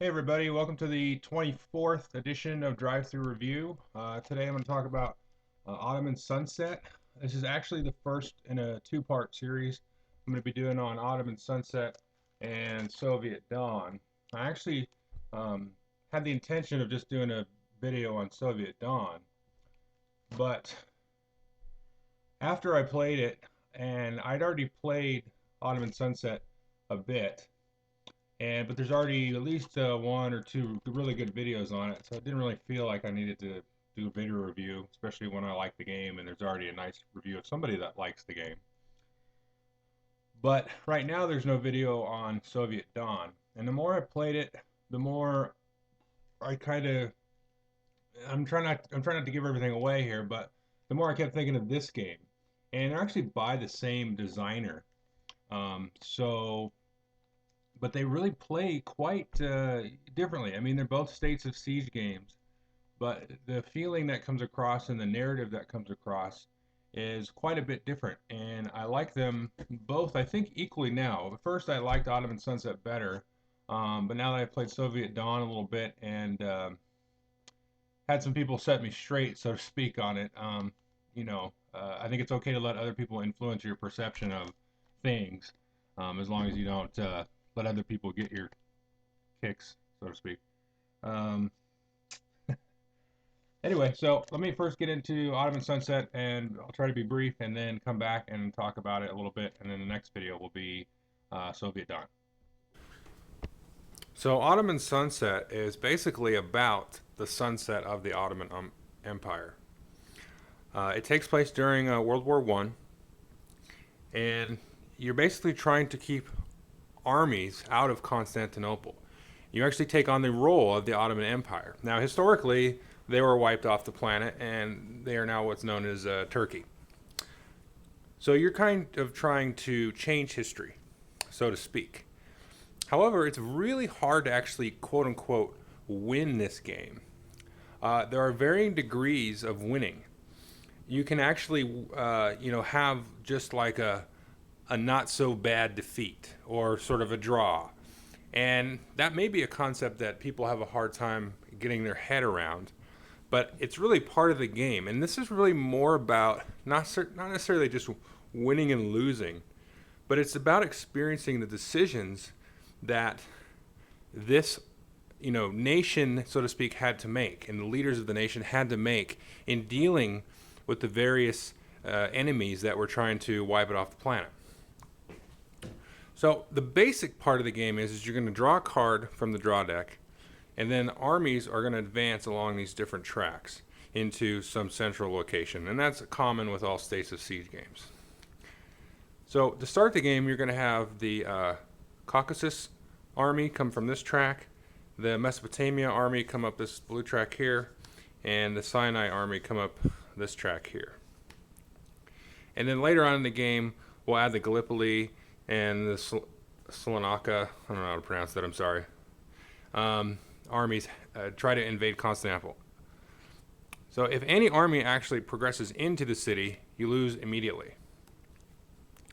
Hey everybody, welcome to the 24th edition of Drive Through Review. Today I'm going to talk about Ottoman Sunset. This is actually the first in a two-part series I'm going to be doing on Ottoman Sunset and Soviet Dawn. I actually um, had the intention of just doing a video on Soviet Dawn, but after I played it, and I'd already played Ottoman Sunset a bit, but there's already at least one or two really good videos on it, so I didn't really feel like I needed to do a video review, especially when I like the game and there's already a nice review of somebody that likes the game. But right now there's no video on Soviet Dawn, and the more I played it, the more I kind of I'm trying not to give everything away here, but the more I kept thinking of this game, and they're actually by the same designer. So but they really play quite differently. I mean, they're both states of siege games, but the feeling that comes across and the narrative that comes across is quite a bit different. And I like them both, I think, equally now. At first, I liked Ottoman Sunset better, but now that I've played Soviet Dawn a little bit and had some people set me straight, so to speak, on it, I think it's okay to let other people influence your perception of things, as long as you don't let other people get your kicks, so to speak. Um, anyway, so let me first get into Ottoman Sunset, and I'll try to be brief, and then come back and talk about it a little bit, and then the next video will be Soviet Dawn. So, Ottoman Sunset is basically about the sunset of the Ottoman Empire. It takes place during World War One, and you're basically trying to keep armies out of Constantinople. You actually take on the role of the Ottoman Empire. Now, historically, they were wiped off the planet, and they are now what's known as Turkey. So, you're kind of trying to change history, so to speak. However, it's really hard to actually quote unquote win this game. There are varying degrees of winning. You can actually, have just like a not so bad defeat or sort of a draw. And that may be a concept that people have a hard time getting their head around, but it's really part of the game. And this is really more about not necessarily just winning and losing, but it's about experiencing the decisions that this nation, so to speak, had to make, and the leaders of the nation had to make in dealing with the various enemies that were trying to wipe it off the planet. So the basic part of the game is you're going to draw a card from the draw deck, and then armies are going to advance along these different tracks into some central location, and that's common with all states of siege games. So to start the game, you're going to have the Caucasus army come from this track, the Mesopotamia army come up this blue track here, and the Sinai army come up this track here. And then later on in the game, we'll add the Gallipoli and the Salonika, I don't know how to pronounce that, I'm sorry, armies try to invade Constantinople. So if any army actually progresses into the city, you lose immediately.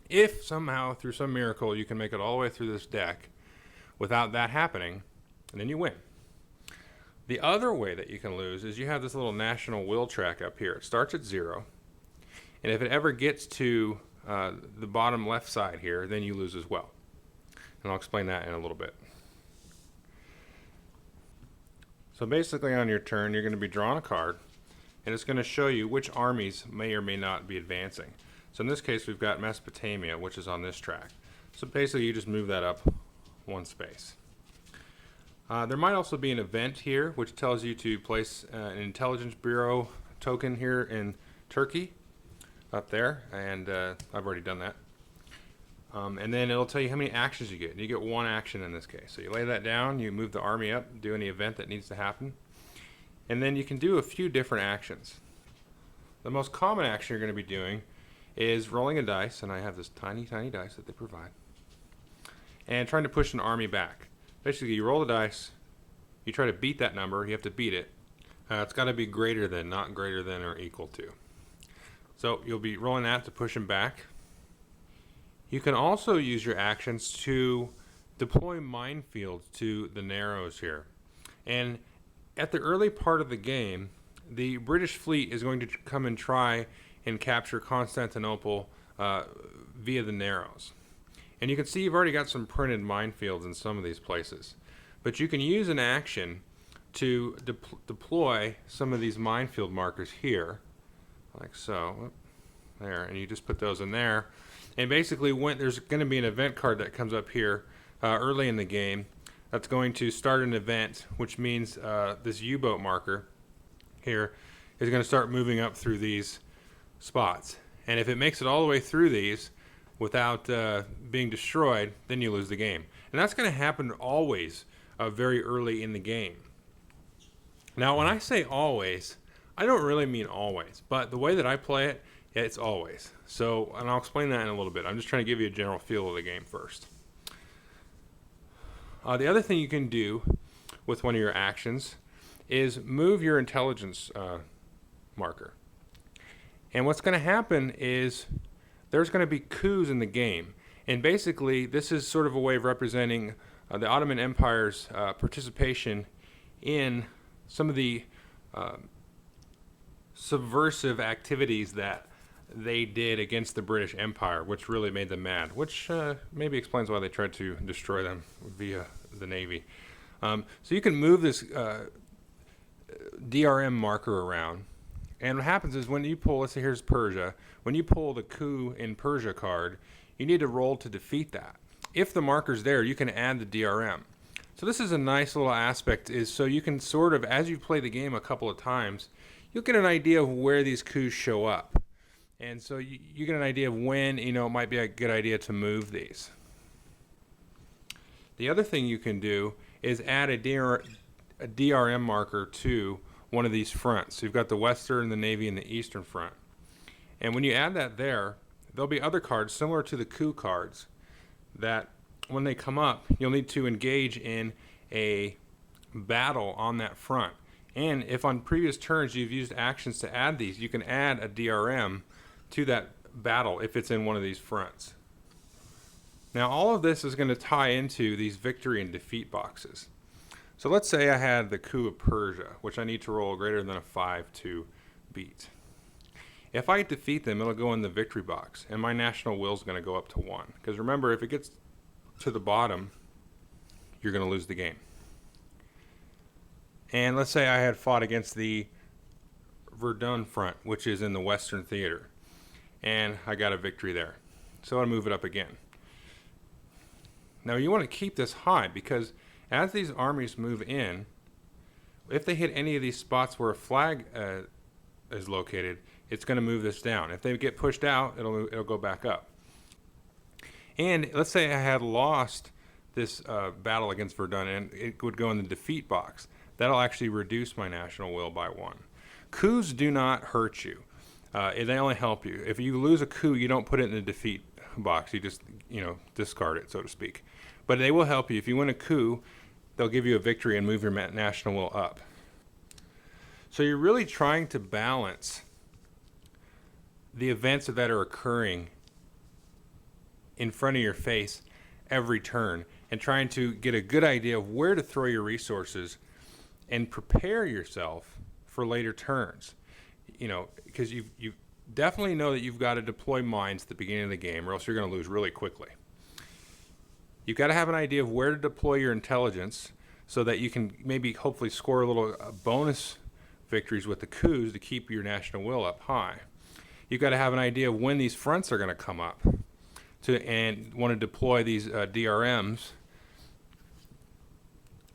If somehow, through some miracle, you can make it all the way through this deck without that happening, then you win. The other way that you can lose is you have this little national will track up here. It starts at 0, and if it ever gets to the bottom left side here, then you lose as well. And I'll explain that in a little bit. So basically on your turn, you're going to be drawing a card, and it's going to show you which armies may or may not be advancing. So in this case, we've got Mesopotamia, which is on this track. So basically, you just move that up one space. There might also be an event here, which tells you to place an intelligence bureau token here in Turkey, up there, and I've already done that. And then it'll tell you how many actions you get. You get one action in this case. So you lay that down, you move the army up, do any event that needs to happen, and then you can do a few different actions. The most common action you're going to be doing is rolling a dice, and I have this tiny, tiny dice that they provide, and trying to push an army back. Basically, you roll the dice, you try to beat that number, you have to beat it. It's got to be greater than, not greater than or equal to. So you'll be rolling that to push them back. You can also use your actions to deploy minefields to the Narrows here. And at the early part of the game, the British fleet is going to come and try and capture Constantinople via the Narrows. And you can see you've already got some printed minefields in some of these places. But you can use an action to deploy some of these minefield markers here, like so. There, and you just put those in there. And basically, when there's going to be an event card that comes up here early in the game, that's going to start an event, which means this U-boat marker here is going to start moving up through these spots. And if it makes it all the way through these without being destroyed, then you lose the game. And that's going to happen always very early in the game. Now, when I say always, I don't really mean always, but the way that I play it, it's always. So, and I'll explain that in a little bit. I'm just trying to give you a general feel of the game first. The other thing you can do with one of your actions is move your intelligence marker. And what's going to happen is there's going to be coups in the game. And basically, this is sort of a way of representing the Ottoman Empire's participation in some of the subversive activities that they did against the British Empire, which really made them mad, which maybe explains why they tried to destroy them via the Navy. So you can move this DRM marker around, and what happens is when you pull, let's say here's Persia, when you pull the coup in Persia card, you need to roll to defeat that. If the marker's there, you can add the DRM. So this is a nice little aspect, is so you can sort of, as you play the game a couple of times, you'll get an idea of where these coups show up. And so you get an idea of when, it might be a good idea to move these. The other thing you can do is add a DRM marker to one of these fronts. So you've got the Western, the Navy, and the Eastern front. And when you add that there, there'll be other cards similar to the coup cards that when they come up, you'll need to engage in a battle on that front. And if on previous turns you've used actions to add these, you can add a DRM to that battle if it's in one of these fronts. Now all of this is going to tie into these victory and defeat boxes. So let's say I had the coup of Persia, which I need to roll greater than a 5 to beat. If I defeat them, it'll go in the victory box, and my national will is going to go up to 1. Because remember, if it gets to the bottom, you're going to lose the game. And let's say I had fought against the Verdun front, which is in the Western Theater, and I got a victory there. So I'll move it up again. Now you want to keep this high because as these armies move in, if they hit any of these spots where a flag is located, it's going to move this down. If they get pushed out, it'll go back up. And let's say I had lost this battle against Verdun, and it would go in the defeat box. That'll actually reduce my national will by 1. Coups do not hurt you. They only help you. If you lose a coup, you don't put it in the defeat box. You just, discard it, so to speak. But they will help you. If you win a coup, they'll give you a victory and move your national will up. So you're really trying to balance the events that are occurring in front of your face every turn and trying to get a good idea of where to throw your resources and prepare yourself for later turns. Because you definitely know that you've got to deploy mines at the beginning of the game or else you're going to lose really quickly. You've got to have an idea of where to deploy your intelligence so that you can maybe hopefully score a little bonus victories with the coups to keep your national will up high. You've got to have an idea of when these fronts are going to come up and want to deploy these DRMs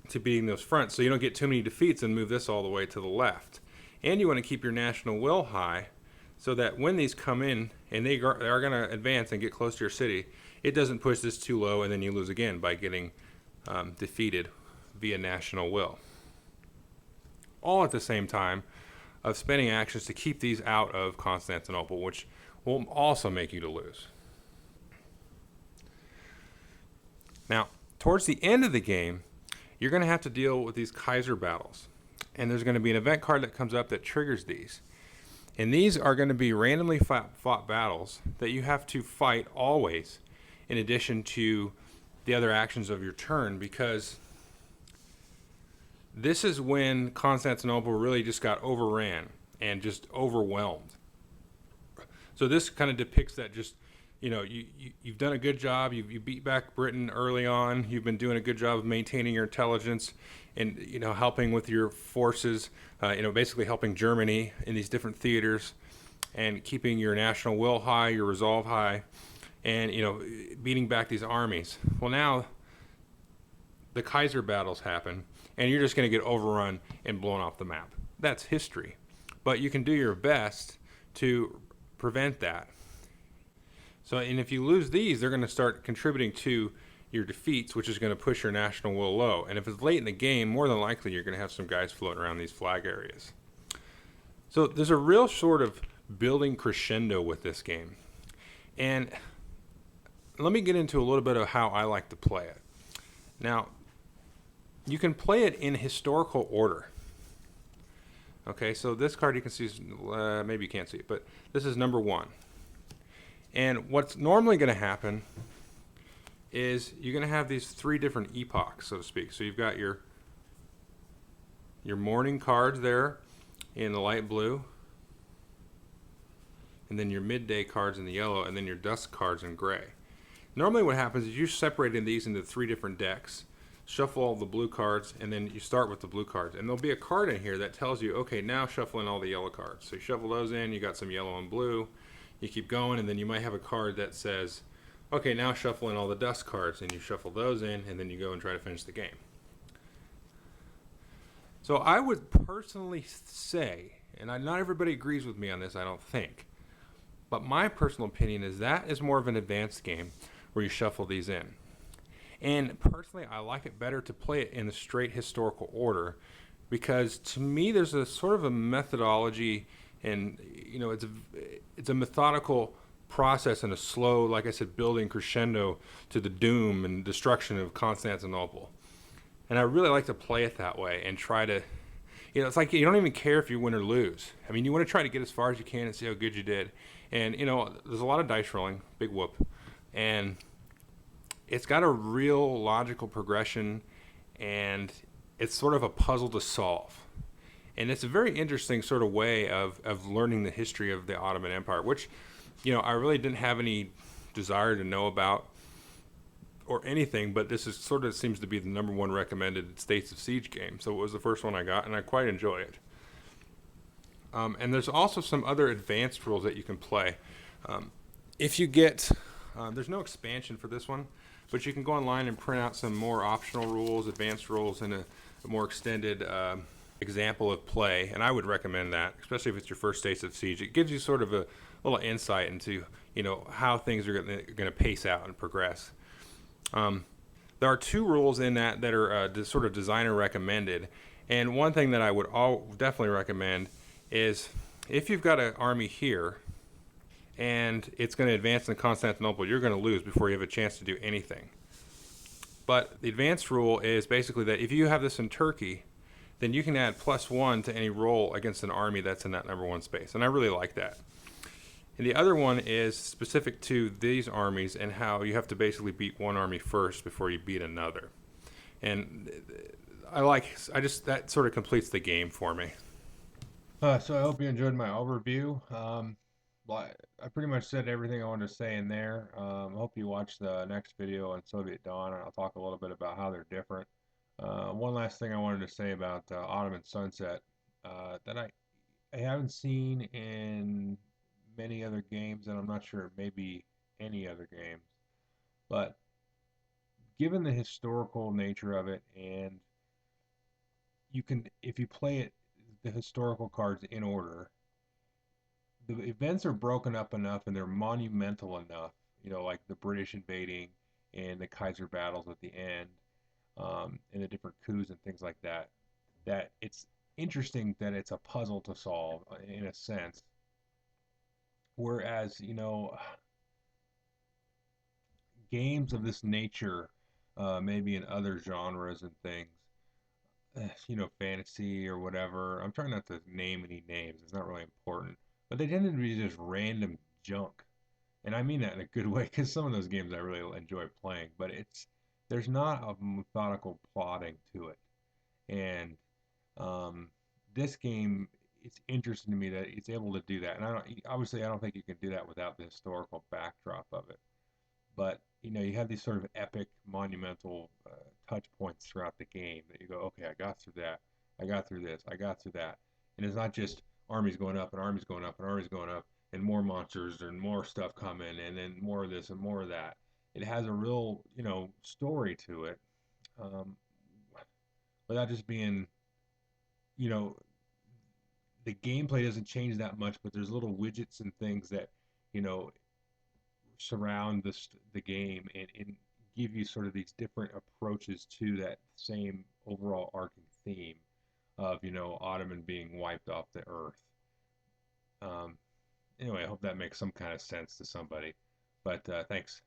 to beating those fronts so you don't get too many defeats and move this all the way to the left. And you want to keep your national will high so that when these come in and they are going to advance and get close to your city, it doesn't push this too low and then you lose again by getting defeated via national will. All at the same time of spending actions to keep these out of Constantinople, which will also make you to lose. Now, towards the end of the game, you're going to have to deal with these Kaiser battles. And there's going to be an event card that comes up that triggers these. And these are going to be randomly fought battles that you have to fight always, in addition to the other actions of your turn, because this is when Constantinople really just got overran and just overwhelmed. So this kind of depicts that, just, you've done a good job. You beat back Britain early on. You've been doing a good job of maintaining your intelligence and, helping with your forces, basically helping Germany in these different theaters and keeping your national will high, your resolve high, and, beating back these armies. Well, now the Kaiser battles happen, and you're just going to get overrun and blown off the map. That's history. But you can do your best to prevent that. So, and if you lose these, they're going to start contributing to your defeats, which is going to push your national will low. And if it's late in the game, more than likely you're going to have some guys floating around these flag areas. So there's a real sort of building crescendo with this game. And let me get into a little bit of how I like to play it. Now, you can play it in historical order. Okay, so this card you can see, maybe you can't see it, but this is number 1. And what's normally going to happen is you're going to have these 3 different epochs, so to speak. So you've got your morning cards there in the light blue, and then your midday cards in the yellow, and then your dusk cards in gray. Normally what happens is you're separating these into 3 different decks, shuffle all the blue cards, and then you start with the blue cards. And there'll be a card in here that tells you, okay, now shuffle in all the yellow cards. So you shuffle those in, you got some yellow and blue, you keep going, and then you might have a card that says, okay, now shuffle in all the dust cards, and you shuffle those in, and then you go and try to finish the game. So I would personally say, and not everybody agrees with me on this, I don't think, but my personal opinion is that is more of an advanced game where you shuffle these in. And personally, I like it better to play it in a straight historical order, because to me there's a sort of a methodology, and it's a methodical process and a slow, like I said, building crescendo to the doom and destruction of Constantinople. And I really like to play it that way and try to, it's like you don't even care if you win or lose. I mean, you want to try to get as far as you can and see how good you did. And, there's a lot of dice rolling, big whoop. And it's got a real logical progression, and it's sort of a puzzle to solve. And it's a very interesting sort of way of learning the history of the Ottoman Empire, which, I really didn't have any desire to know about or anything, but this is sort of seems to be the number 1 recommended States of Siege game. So it was the first one I got, and I quite enjoy it. And there's also some other advanced rules that you can play. If you get, there's no expansion for this one, but you can go online and print out some more optional rules, advanced rules, and a more extended example of play. And I would recommend that, especially if it's your first States of Siege. It gives you sort of a little insight into, how things are going to pace out and progress. There are 2 rules in that are sort of designer recommended. And one thing that I would definitely recommend is if you've got an army here and it's going to advance in Constantinople, you're going to lose before you have a chance to do anything. But the advanced rule is basically that if you have this in Turkey, then you can add +1 to any roll against an army that's in that number 1 space. And I really like that. And the other one is specific to these armies and how you have to basically beat one army first before you beat another. And that sort of completes the game for me. So I hope you enjoyed my overview. Well, I pretty much said everything I wanted to say in there. I hope you watch the next video on Soviet Dawn, and I'll talk a little bit about how they're different. One last thing I wanted to say about Ottoman Sunset that I haven't seen in many other games, and I'm not sure maybe any other games. But given the historical nature of it, and you can, if you play it, the historical cards in order, the events are broken up enough and they're monumental enough, like the British invading and the Kaiser battles at the end, and the different coups and things like that, that it's interesting that it's a puzzle to solve in a sense. Whereas, games of this nature, maybe in other genres and things, fantasy or whatever. I'm trying not to name any names. It's not really important. But they tend to be just random junk. And I mean that in a good way because some of those games I really enjoy playing. But there's not a methodical plotting to it. And um, this game, it's interesting to me that it's able to do that. And I don't think you can do that without the historical backdrop of it. But you have these sort of epic, monumental touch points throughout the game that you go, okay, I got through that, I got through this, I got through that, and it's not just armies going up and armies going up and armies going up and more monsters and more stuff coming and then more of this and more of that. It has a real, story to it, um, without just being, you know, the gameplay doesn't change that much, but there's little widgets and things that, you know, surround the game and give you sort of these different approaches to that same overall arcing theme of Ottoman being wiped off the earth. Um, anyway, I hope that makes some kind of sense to somebody. But thanks.